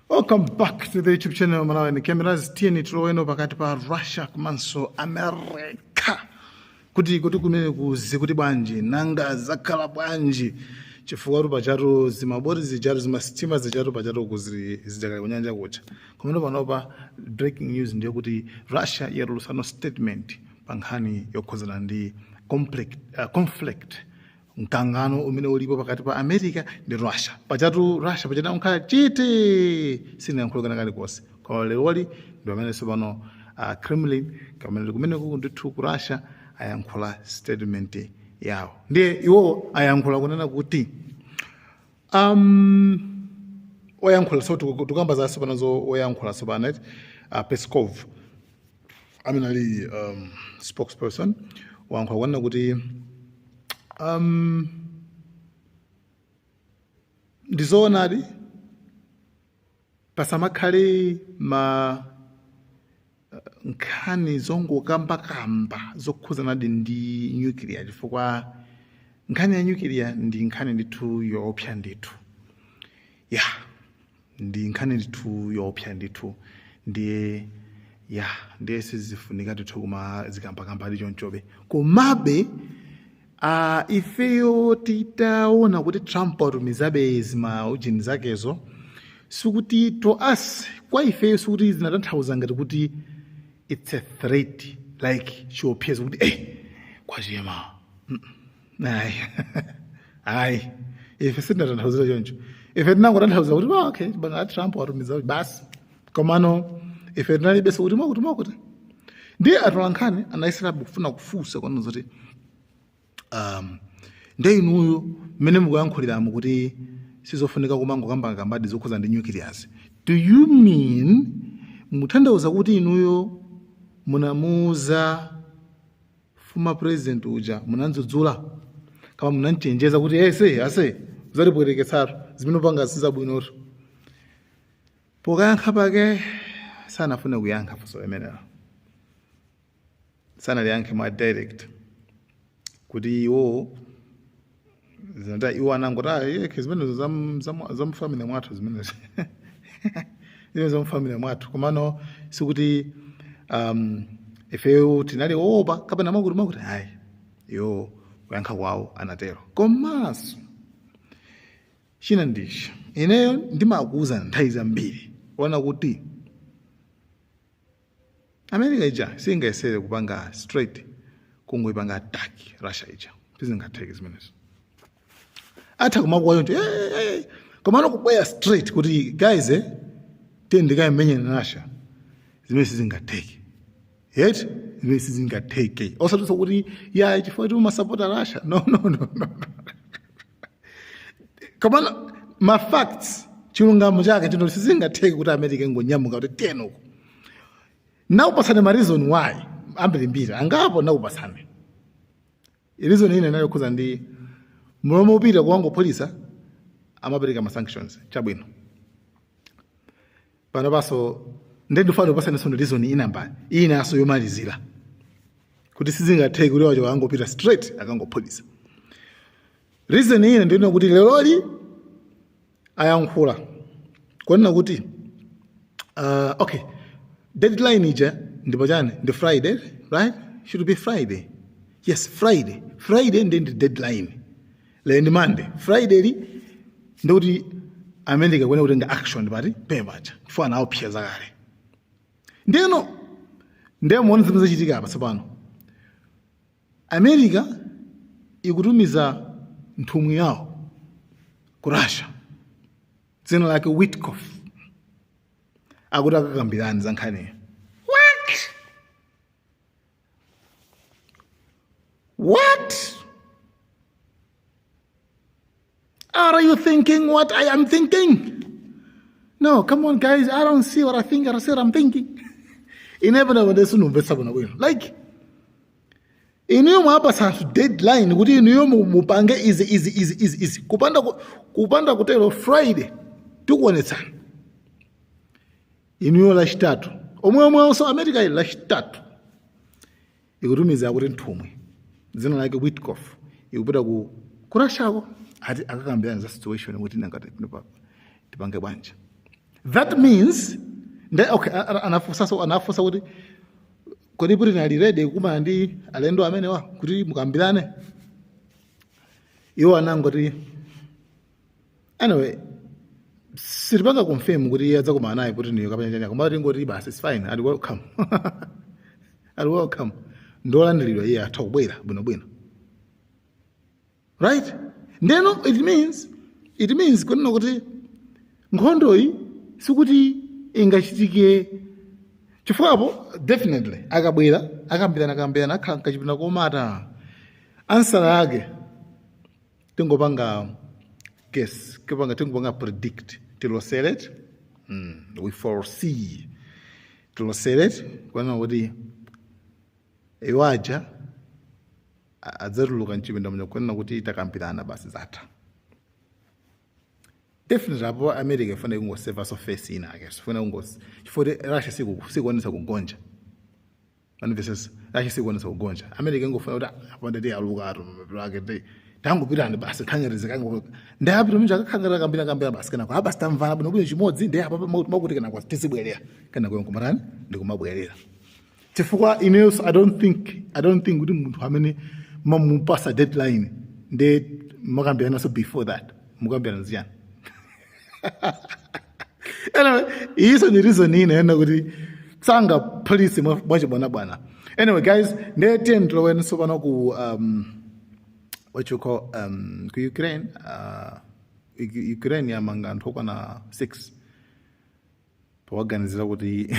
Welcome back to the YouTube channel. Malawi cameras tieni tuloweno pakati pa Russia komanso America. Kuti kumene kuzi kuti bwanji nanga zakhala bwanji chifukwa pachatu zimabori zijaru zimasitima zijaru pachatu kuzijaka kunyanja kucha. Komeno panopa breaking news ndiyo kuti Russia yarulusano statement pankhani yokhuzana ndi conflict mkangano umene ulipo pakati pa America ndi Russia. Pachatu Russia pachata unkhala chete sina nkhulukana kali kosi. Kwa lewali ndo amene sobano Kremlin kamene kumene ndithu ku Russia ayankhula statement yawo. Ndiye iwo ayankhula kunena kuti oyankhula so tukamba za sobanazo oyankhula sobana Peskov amene ali spokesperson wayankhula kunena kuti ndizoonadi pasamakhale nkhani zongokamba zokhuzanadi ndi nuclear chifukwa nkhani ya nuclear ndi nkhani ndithu yoopsa ndithu ndi nkhani ndithu yoopsa ndithu ndiye sizifunika ndithu kuma zikambakamba ndi chonchobe komabe ifeyo titaona kuti Trump atumizabe ujini zakezo sikuti to us kwa ifeyo sikuti zinatanthauza ngati kuti it's a threat like chiopsezo kuti kwachema ayi ife sitinatanthauza choncho ife tinangotanthauza kuti okay banga Trump atumiza basi komano ife tinalibe sikuti mwakuti ndiye atolankhani anayisira kufuna kufusa kwanu zoti ndiye inuyo mmene mukuyankhuliramu kuti sizofunika kumangokamba zokhuza ndi nuclears. Do you mean mutanthauza kuti inuyo munamuuza former president uja munanzudzula kama munanchenjeza kuti ase uzatibwereketsatu zimene panga sizabwinotu pokayankha pake sanafune kuyankha fuso imeneyo sanaliyankhe mwa direct kuti iwo zinata iwo anangoti zimene zamufamily mwathu zimene zamufamily mwathu komano sikuti ifeyo tinali opa kapena makuti hayi yo kuyankha kwawo anatero komanso china ndichi ineyo ndimakuuza nthawi zambiri ona kuti America ija singayesere kupanga straight kungoipanga attack Russia ija sizingatheki zimenezo atha kumakwayo nje komano kubweya straight kuti guys tendikayimenye na Russia zimene sizingatheki yet zimene sizingatheki osathusa kuti chifukwa kuti umasapota Russia no komano ma facts chilungamo chake chino sizingatheki kuti America ingonyamuka kuti tenoko nawupasane ma reason why ambirimbiri angapo nawupasane reason ine nayo khuza ndi mulomo upita kuwango polisa amapereka ma sanctions chabwino pano paso ndendifana upasane sono reason ina aso yomalizira kuti sizingatheki kuti wacho angopita straight akango polisa reason ine ndino kuti leloli ayankhula kwanena kuti okay deadline ija ndipo chani ndi Friday right should be Friday yes Friday ndi deadline le ndi Monday Friday ndikuti America kwene kutenga action pati pepacha kufana awo pia zakale ndeno muone zimene zachitika apa tsopano America ikutumiza nthumwi yawo ku Russia dzina lake Witkoff akuti akakambirani za nkhani What? Are you thinking what I am thinking? No, come on guys, I don't see what I think, I said I'm thinking. Like, iniyo mwapa sansu deadline, kuti iniyo mupange easy. Kupanda kutelo Friday, tukuonetsana. Iniyo la chitatu. Omwe also America la chitatu. Ikutumiza kuti nthumwi. Zina like Witkoff. Ikupita kurashako. Akakambirana za situation kuti nangati tipange bwanja. That means okay, anafusa kuti kodi Putin ali ready kukumana ndi alendo amenewa kuti mukambirane. Iwo anangoti anyway sitipanga confirm kuti iye adzakumana naye Putin kapena chani, koma tingoti basi it's fine, ali welcome. Ali welcome. Ndolandiridwa iye atha kubwera bwinobwino. Right? Ndeno it means kuti nkhondoyi sikuti ingachitike chifukwapo definitely akabwera akambirana akhala nkachipinda komata answer yake tingopanga guess, tingopanga predict tiloseret, we foresee tiloseret kwana kuti iwaja adzatuluka mchipinda muno kwana kuti takambirana basi zatha. Definitely apo America ifuna kungoseva so face ina ake sifuna chifukwa Russia sikuonesa kugonja manifests Russia sikuonesa kugonja. America ingofuna kuti apanda ndi aluka atu mapilake ndi tangopirana basi khangerize kango ndapita mnja akakhangera kambira basi kana kwa basi tamvana bwino chimodzi ndi apa makuti kana kwa tisibwerera kana kwa nkumarani ndikumabwerera chifukwa ineyo I don't think kuti munthu amene mamupasa deadline ndi makambirana so before that mukambirana ziyani. Anyway, hizo ni reason ina kuti tsanga police mwachibona bwana. Anyway guys, ndete ndloweni sopano ku what you call ku Ukraine Ukraine yamanga anthu kana 6 pawaganizira kuti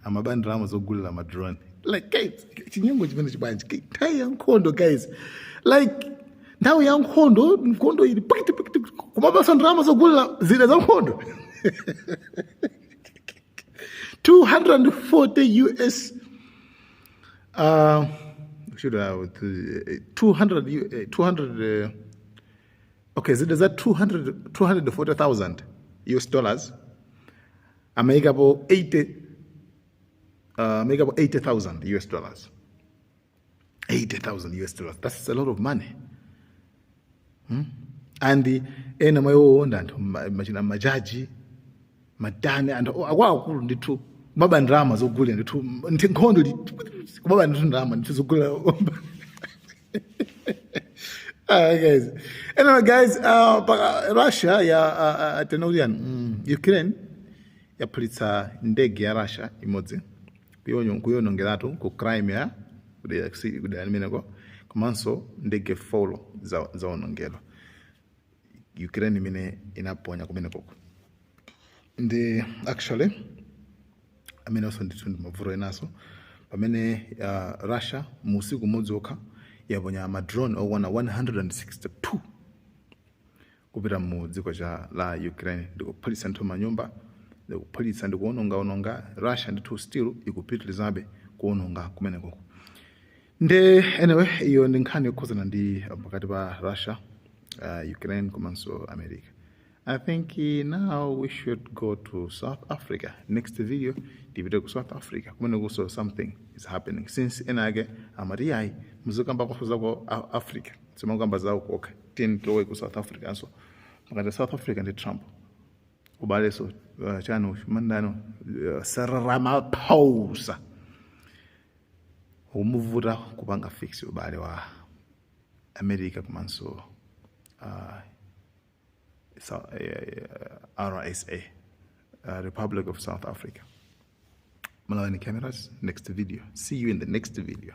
amabandira amazogulira ma drone like guys chinyengo chimene chibanje tayi yankhondo guys like ndawo yankhondo ili pakiti koma basa ndrama zogulira zile za nkhondo. 240 US should have 200 okay, zile za 240,000 US dollars make up 80,000 US dollars. 80,000 US dollars. That's a lot of money. And ena mayo ndanto machina majaji madane and akwakulu ndithu mabandrama zogula ndithu nkhondo kubaba ndithu ndrama ndithu zogula. Guys, anyway guys, Russia ya tenorian Ukraine yapulitsa ndege ya Russia imodzi kuyonongeratu ku Crimea kudera limeneko komanso ndege folo za onongero Ukraine imene inaponya kumeneko. Ndi actually amene also ndithu ndimavuro enaso pamene Russia musiku umodzi okha yaponya ma drone okwana 162 kupita mu dziko la Ukraine ndikupulitsa nthu manyumba ndikupulitsa ndikuononga Russia ndithu still ikupitilizabe kuononga kumeneko. Nde anyway iyo ndi nkhani yokhuzana ndi pakati pa Russia Ukraine komanso America. I think now we should go to South Africa. Next video, divide to South Africa. Kumeneko so something is happening since enage amariai muzikamba kufuza ko Africa. Simangamba zawo okay. Tin to ku South Africa so. Makati South Africa ndi Trump. Ubale so chano mandano sarama pausa. Umuvuta kupanga fix ubale wa America komanso RSA, Republic of South Africa. Malawi Cameras, next video. See you in the next video.